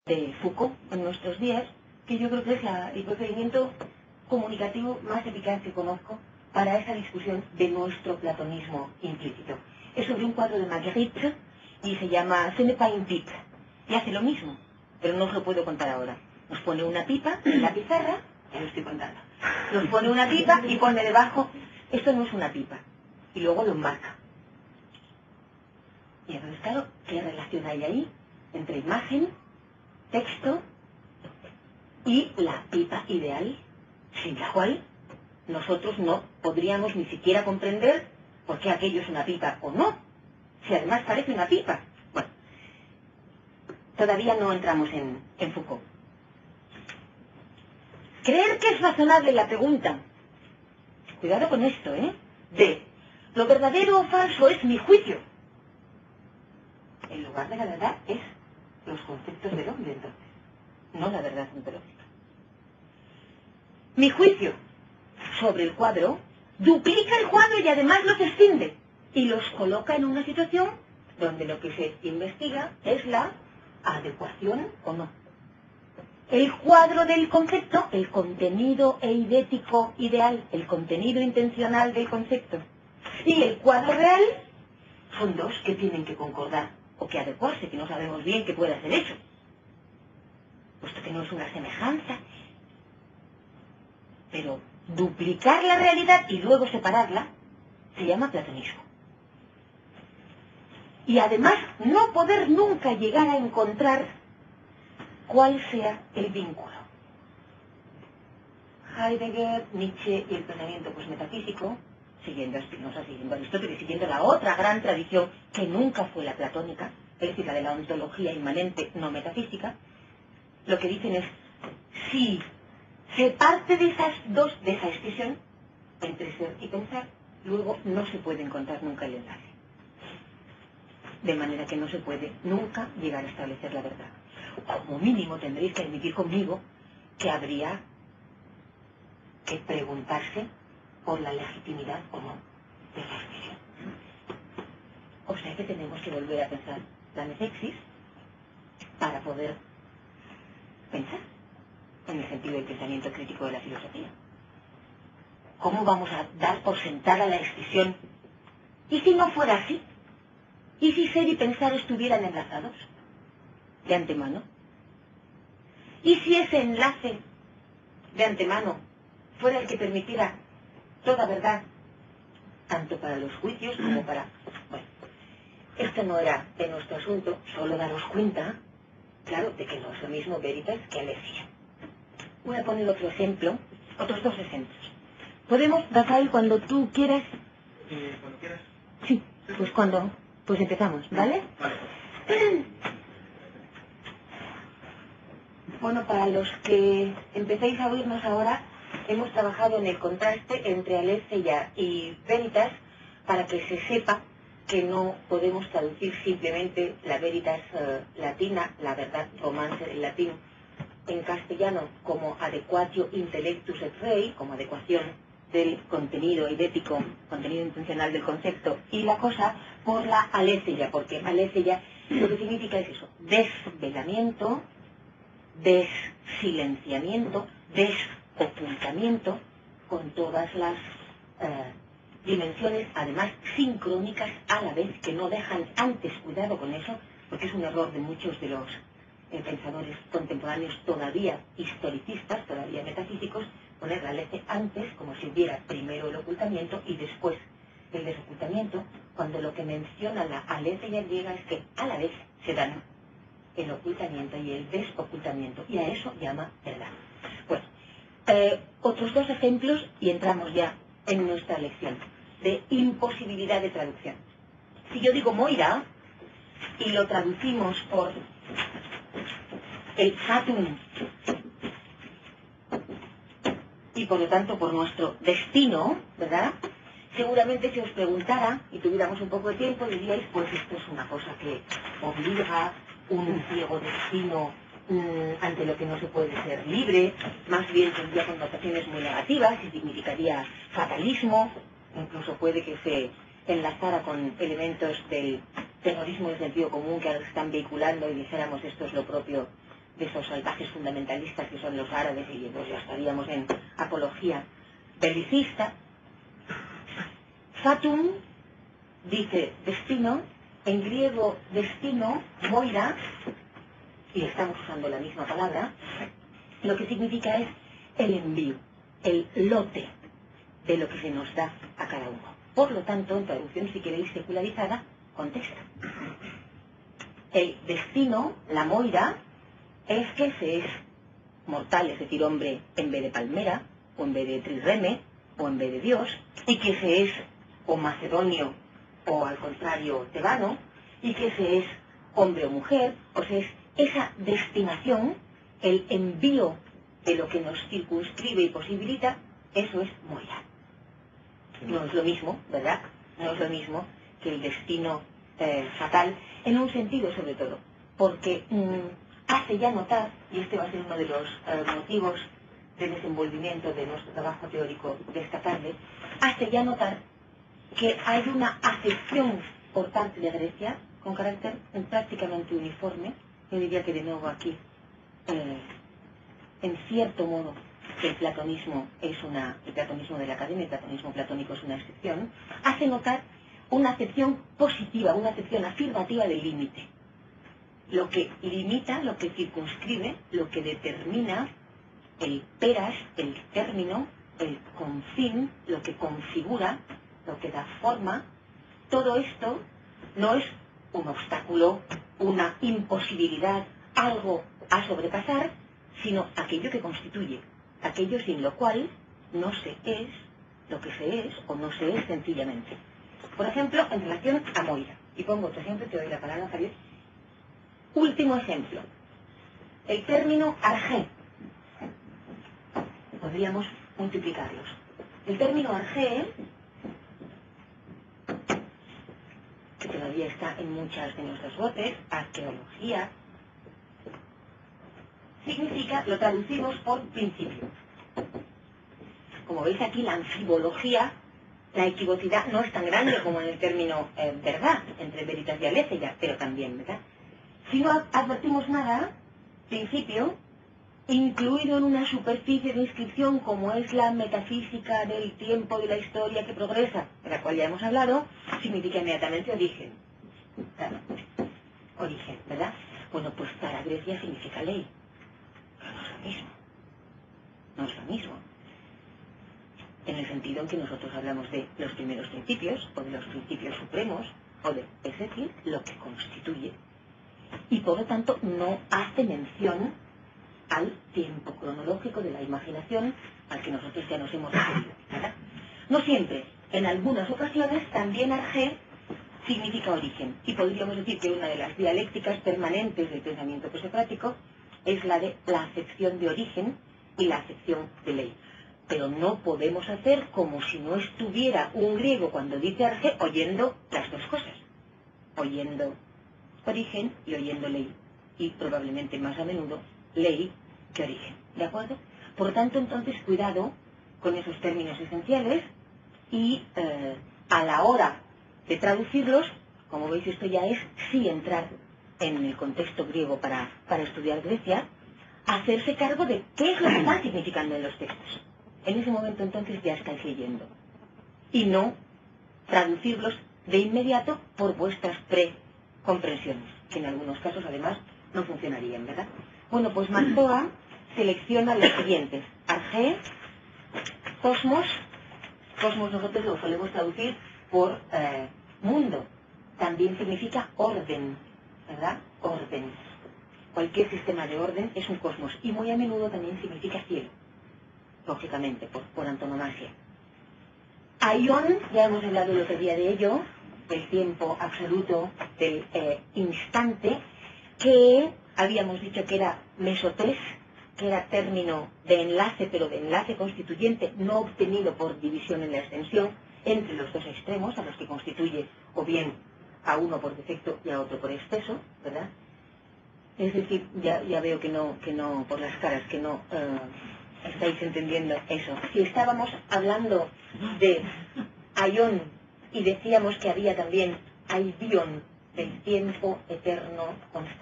de Foucault en nuestros días, que yo creo que es el procedimiento comunicativo más eficaz que conozco para esa discusión de nuestro platonismo implícito. Es sobre un cuadro de Magritte y se llama Ce n'est pas une pipe. Y hace lo mismo, pero no os lo puedo contar ahora. Nos pone una pipa en la pizarra, ya lo estoy contando. Nos pone una pipa y pone debajo, esto no es una pipa. Y luego lo marca. Y entonces, claro, ¿qué relación hay ahí entre imagen, texto y la pipa ideal, sin la cual nosotros no podríamos ni siquiera comprender por qué aquello es una pipa o no, si además parece una pipa? Bueno, todavía no entramos en Foucault. Creer que es razonable la pregunta, cuidado con esto, de lo verdadero o falso es mi juicio, en lugar de la verdad es los conceptos del hombre, entonces, no la verdad ontológica. Mi juicio sobre el cuadro duplica el cuadro y además los extiende y los coloca en una situación donde lo que se investiga es la adecuación o no. El cuadro del concepto, el contenido eidético ideal, el contenido intencional del concepto, y el cuadro real son dos que tienen que concordar o que adecuarse, que no sabemos bien qué puede hacer eso, puesto que no es una semejanza. Pero duplicar la realidad y luego separarla se llama platonismo. Y además no poder nunca llegar a encontrar cuál sea el vínculo. Heidegger, Nietzsche y el pensamiento metafísico, siguiendo a Spinoza, siguiendo a Aristóteles, siguiendo la otra gran tradición que nunca fue la platónica, es decir, la de la ontología inmanente no metafísica, lo que dicen es, si se parte de esa escisión entre ser y pensar, luego no se puede encontrar nunca el enlace. De manera que no se puede nunca llegar a establecer la verdad. Como mínimo tendréis que admitir conmigo que habría que preguntarse por la legitimidad o no de la escisión. O sea que tenemos que volver a pensar la nefexis para poder pensar en el sentido del pensamiento crítico de la filosofía. ¿Cómo vamos a dar por sentada la escisión? ¿Y si no fuera así? ¿Y si ser y pensar estuvieran enlazados de antemano? ¿Y si ese enlace de antemano fuera el que permitiera toda verdad, tanto para los juicios como para... Bueno, esto no era de nuestro asunto, solo daros cuenta, claro, de que no es lo mismo veritas que alesia. Voy a poner otro ejemplo, otros dos ejemplos. ¿Podemos, Rafael, cuando tú quieras? Cuando quieras. Sí, pues empezamos, ¿vale? Vale. Bueno, para los que empecéis a oírnos ahora, hemos trabajado en el contraste entre aletheia y veritas para que se sepa que no podemos traducir simplemente la veritas latina, la verdad romance del latín, en castellano como adequatio intellectus et rei, como adecuación del contenido eidético, contenido intencional del concepto, y la cosa por la aletheia, porque aletheia lo que significa es eso, desvelamiento, desilenciamiento, desocultamiento, con todas las dimensiones, además sincrónicas a la vez, que no dejan antes, cuidado con eso, porque es un error de muchos de los pensadores contemporáneos todavía historicistas, todavía metafísicos, poner la aletheia antes, como si hubiera primero el ocultamiento y después el desocultamiento, cuando lo que menciona la aletheia griega es que a la vez se dan el ocultamiento y el desocultamiento, y a eso llama verdad. Bueno, otros dos ejemplos y entramos ya en nuestra lección de imposibilidad de traducción. Si yo digo Moira y lo traducimos por el fatum y por lo tanto por nuestro destino, ¿verdad? Seguramente si os preguntara y tuviéramos un poco de tiempo diríais, pues esto es una cosa que obliga un ciego destino ante lo que no se puede ser libre, más bien tendría connotaciones muy negativas y significaría fatalismo, incluso puede que se enlazara con elementos del terrorismo de sentido común que ahora se están vehiculando y dijéramos esto es lo propio de esos salvajes fundamentalistas que son los árabes, y pues ya estaríamos en apología belicista. Fatum dice destino, en griego destino, moira, y estamos usando la misma palabra, lo que significa es el envío, el lote de lo que se nos da a cada uno. Por lo tanto, en traducción, si queréis, secularizada, contexta. El destino, la moira, es que se es mortal, es decir, hombre en vez de palmera, o en vez de trirreme, o en vez de Dios, y que se es o macedonio, o al contrario, tebano, y que se es hombre o mujer, o sea, es esa destinación, el envío de lo que nos circunscribe y posibilita, eso es moira. No es lo mismo, ¿verdad? No es lo mismo que el destino fatal, en un sentido sobre todo, porque hace ya notar, y este va a ser uno de los motivos de desenvolvimiento de nuestro trabajo teórico de esta tarde, hace ya notar que hay una acepción por parte de Grecia con carácter prácticamente uniforme. Yo diría que de nuevo aquí, en cierto modo, el platonismo de la academia, el platonismo platónico es una excepción, hace notar una acepción positiva, una acepción afirmativa del límite. Lo que limita, lo que circunscribe, lo que determina el peras, el término, el confín, lo que configura, lo que da forma, todo esto no es un obstáculo, una imposibilidad, algo a sobrepasar, sino aquello que constituye, aquello sin lo cual no se es lo que se es o no se es sencillamente. Por ejemplo, en relación a moira, y pongo otro ejemplo, te doy la palabra, Javier. Último ejemplo, el término arjé. Podríamos multiplicarlos. El término arjé, que todavía está en muchas de nuestras voces, arqueología, significa, lo traducimos por principio. Como veis aquí, la anfibología, la equivocidad no es tan grande como en el término verdad, entre veritas y aletheia, pero también, ¿verdad? Si no advertimos nada, principio, incluido en una superficie de inscripción como es la metafísica del tiempo de la historia que progresa, de la cual ya hemos hablado, significa inmediatamente origen. Claro, origen, ¿verdad? Bueno, pues para Grecia significa ley. Pero no es lo mismo. No es lo mismo. En el sentido en que nosotros hablamos de los primeros principios, o de los principios supremos, es decir, lo que constituye. Y por lo tanto no hace mención al tiempo cronológico de la imaginación al que nosotros ya nos hemos referido, ¿verdad? No siempre, en algunas ocasiones también arjé significa origen, y podríamos decir que una de las dialécticas permanentes del pensamiento presocrático es la de la acepción de origen y la acepción de ley. Pero no podemos hacer como si no estuviera un griego cuando dice arjé oyendo las dos cosas, oyendo origen y oyendo ley, y probablemente más a menudo ley que origen, ¿de acuerdo? Por tanto, entonces, cuidado con esos términos esenciales y a la hora de traducirlos, como veis, esto ya es sí entrar en el contexto griego para estudiar Grecia, hacerse cargo de qué es lo que está significando en los textos. En ese momento, entonces, ya estáis leyendo. Y no traducirlos de inmediato por vuestras precomprensiones, que en algunos casos, además, no funcionarían, ¿verdad? Bueno, pues Marzoa selecciona los siguientes. Arjé, cosmos. Cosmos nosotros lo solemos traducir por mundo. También significa orden, ¿verdad? Orden. Cualquier sistema de orden es un cosmos. Y muy a menudo también significa cielo. Lógicamente, por antonomasia. Aion, ya hemos hablado el otro día de ello, del tiempo absoluto, del instante, que habíamos dicho que era mesotés, que era término de enlace, pero de enlace constituyente no obtenido por división en la extensión entre los dos extremos, a los que constituye o bien a uno por defecto y a otro por exceso, ¿verdad? Es decir, ya veo que no, por las caras, que no estáis entendiendo eso. Si estábamos hablando de aion y decíamos que había también aidion, del tiempo eterno constante,